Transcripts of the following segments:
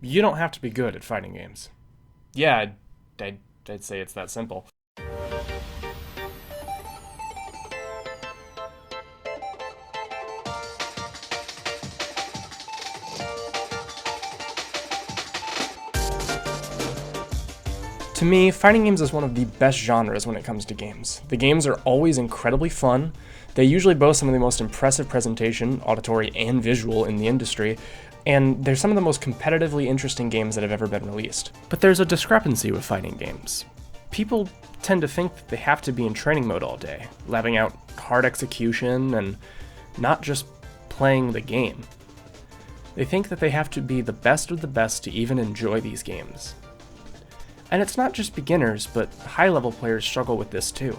You don't have to be good at fighting games. Yeah, I'd say it's that simple. To me, fighting games is one of the best genres when it comes to games. The games are always incredibly fun. They usually boast some of the most impressive presentation, auditory and visual, in the industry, and they're some of the most competitively interesting games that have ever been released. But there's a discrepancy with fighting games. People tend to think that they have to be in training mode all day, lapping out hard execution and not just playing the game. They think that they have to be the best of the best to even enjoy these games. And it's not just beginners, but high-level players struggle with this too.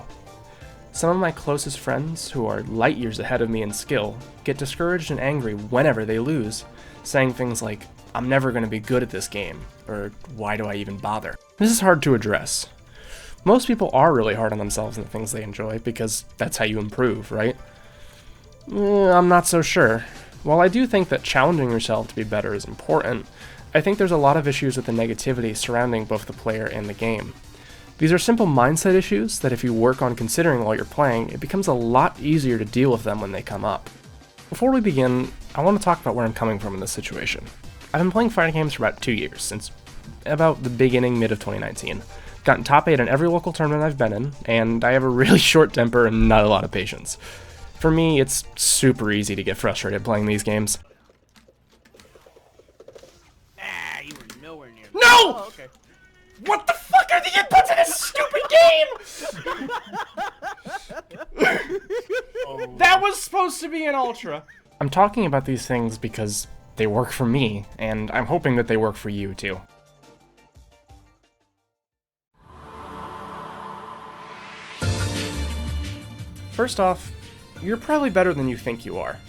Some of my closest friends, who are light years ahead of me in skill, get discouraged and angry whenever they lose, saying things like, "I'm never going to be good at this game," or "Why do I even bother?" This is hard to address. Most people are really hard on themselves and the things they enjoy, because that's how you improve, right? I'm not so sure. While I do think that challenging yourself to be better is important, I think there's a lot of issues with the negativity surrounding both the player and the game. These are simple mindset issues that if you work on considering while you're playing, it becomes a lot easier to deal with them when they come up. Before we begin, I want to talk about where I'm coming from in this situation. I've been playing fighting games for about 2 years, since about the beginning, mid of 2019. Gotten top 8 in every local tournament I've been in, and I have a really short temper and not a lot of patience. For me, it's super easy to get frustrated playing these games. You were nowhere near. No! Oh, okay. What the fuck are the inputs in this stupid game? That was supposed to be an ultra. I'm talking about these things because they work for me, and I'm hoping that they work for you too. First off, you're probably better than you think you are.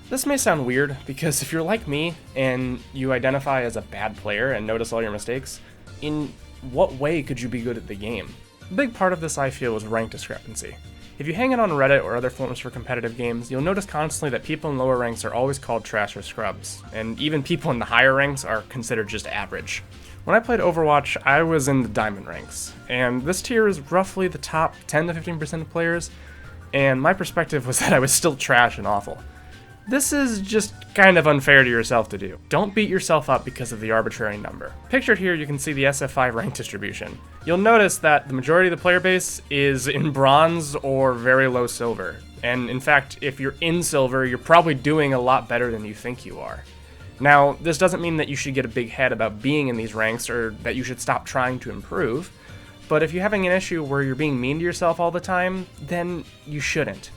This may sound weird, because if you're like me, and you identify as a bad player and notice all your mistakes, in what way could you be good at the game? A big part of this, I feel, is rank discrepancy. If you hang out on Reddit or other forums for competitive games, you'll notice constantly that people in lower ranks are always called trash or scrubs, and even people in the higher ranks are considered just average. When I played Overwatch, I was in the diamond ranks, and this tier is roughly the top 10 to 15% of players, and my perspective was that I was still trash and awful. This is just kind of unfair to yourself to do. Don't beat yourself up because of the arbitrary number. Pictured here, you can see the Sf5 Rank Distribution. You'll notice that the majority of the player base is in bronze or very low silver. And in fact, if you're in silver, you're probably doing a lot better than you think you are. Now, this doesn't mean that you should get a big head about being in these ranks or that you should stop trying to improve. But if you're having an issue where you're being mean to yourself all the time, then you shouldn't.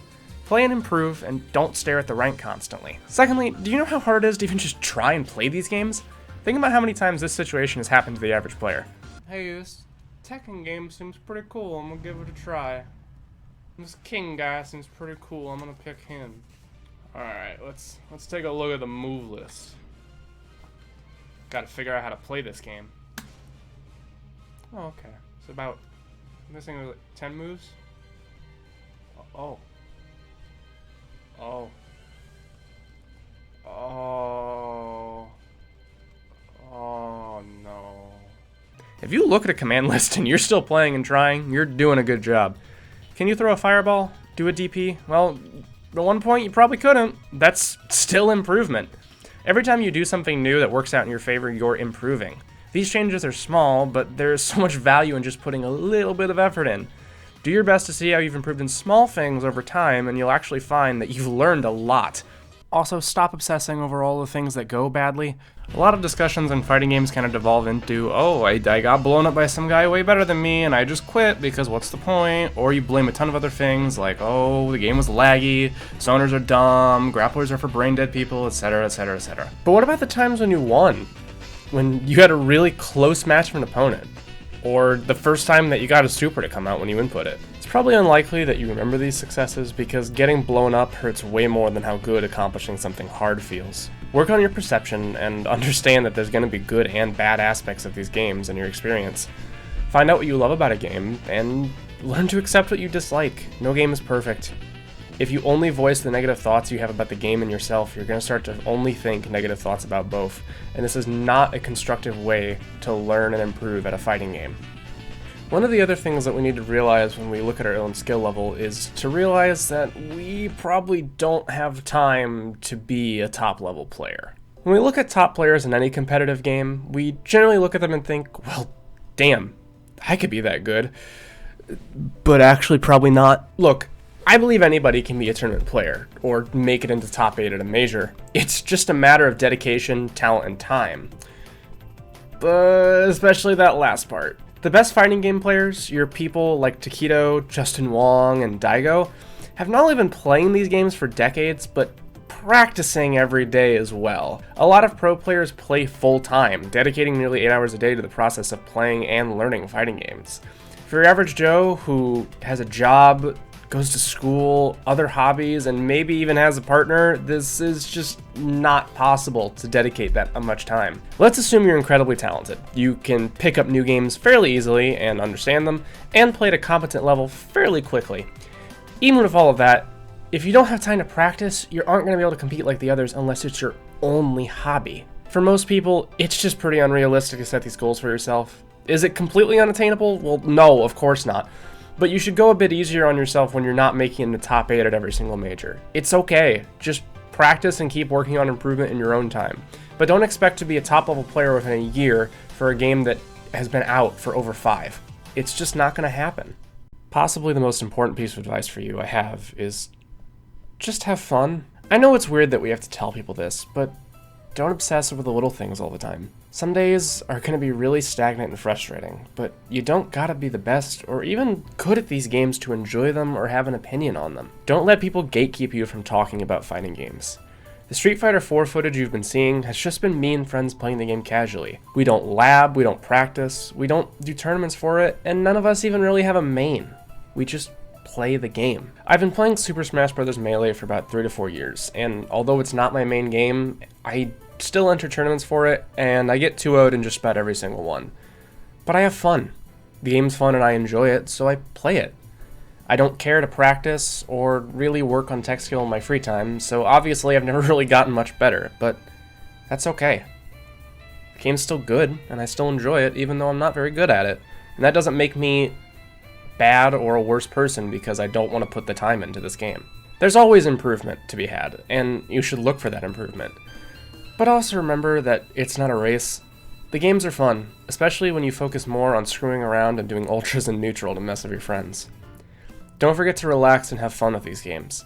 Play and improve, and don't stare at the rank constantly. Secondly, do you know how hard it is to even just try and play these games? Think about how many times this situation has happened to the average player. Hey, this Tekken game seems pretty cool, I'm gonna give it a try. This King guy seems pretty cool, I'm gonna pick him. Alright, let's take a look at the move list. Gotta figure out how to play this game. Oh, okay. It's about, I'm guessing like 10 moves? Oh. Oh. Oh. Oh no. If you look at a command list and you're still playing and trying, you're doing a good job. Can you throw a fireball? Do a DP? Well, at one point you probably couldn't. That's still improvement. Every time you do something new that works out in your favor, you're improving. These changes are small, but there's so much value in just putting a little bit of effort in. Do your best to see how you've improved in small things over time, and you'll actually find that you've learned a lot. Also, stop obsessing over all the things that go badly. A lot of discussions in fighting games kind of devolve into, oh, I got blown up by some guy way better than me, and I just quit because what's the point? Or you blame a ton of other things, like, oh, the game was laggy, zoners are dumb, grapplers are for brain dead people, etc, etc, etc. But what about the times when you won? When you had a really close match from an opponent? Or the first time that you got a super to come out when you input it. It's probably unlikely that you remember these successes because getting blown up hurts way more than how good accomplishing something hard feels. Work on your perception and understand that there's going to be good and bad aspects of these games in your experience. Find out what you love about a game and learn to accept what you dislike. No game is perfect. If you only voice the negative thoughts you have about the game and yourself, you're going to start to only think negative thoughts about both, and this is not a constructive way to learn and improve at a fighting game. One of the other things that we need to realize when we look at our own skill level is to realize that we probably don't have time to be a top level player. When we look at top players in any competitive game, we generally look at them and think, well, damn, I could be that good. But actually probably not. Look, I believe anybody can be a tournament player, or make it into top 8 at a major. It's just a matter of dedication, talent, and time. But especially that last part. The best fighting game players, your people like Taquito, Justin Wong, and Daigo, have not only been playing these games for decades, but practicing every day as well. A lot of pro players play full time, dedicating nearly 8 hours a day to the process of playing and learning fighting games. For your average Joe who has a job, goes to school, other hobbies, and maybe even has a partner, this is just not possible to dedicate that much time. Let's assume you're incredibly talented. You can pick up new games fairly easily and understand them, and play at a competent level fairly quickly. Even with all of that, if you don't have time to practice, you aren't going to be able to compete like the others unless it's your only hobby. For most people, it's just pretty unrealistic to set these goals for yourself. Is it completely unattainable? Well, no, of course not. But you should go a bit easier on yourself when you're not making the top 8 at every single major. It's okay. Just practice and keep working on improvement in your own time. But don't expect to be a top level player within a year for a game that has been out for over 5. It's just not going to happen. Possibly the most important piece of advice for you I have is just have fun. I know it's weird that we have to tell people this, but don't obsess over the little things all the time. Some days are going to be really stagnant and frustrating, but you don't gotta be the best or even good at these games to enjoy them or have an opinion on them. Don't let people gatekeep you from talking about fighting games. The Street Fighter 4 footage you've been seeing has just been me and friends playing the game casually. We don't lab, we don't practice, we don't do tournaments for it, and none of us even really have a main. We just play the game. I've been playing Super Smash Bros. Melee for about 3 to 4 years, and although it's not my main game, I still enter tournaments for it, and I get 2-0'd in just about every single one. But I have fun. The game's fun and I enjoy it, so I play it. I don't care to practice or really work on tech skill in my free time, so obviously I've never really gotten much better, but that's okay. The game's still good, and I still enjoy it, even though I'm not very good at it. And that doesn't make me bad or a worse person because I don't want to put the time into this game. There's always improvement to be had, and you should look for that improvement. But also remember that it's not a race. The games are fun, especially when you focus more on screwing around and doing ultras and neutral to mess with your friends. Don't forget to relax and have fun with these games.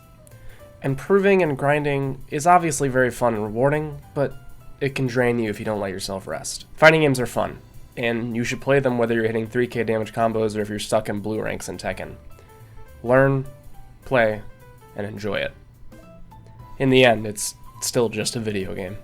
Improving and grinding is obviously very fun and rewarding, but it can drain you if you don't let yourself rest. Fighting games are fun, and you should play them whether you're hitting 3k damage combos or if you're stuck in blue ranks in Tekken. Learn, play, and enjoy it. In the end, it's still just a video game.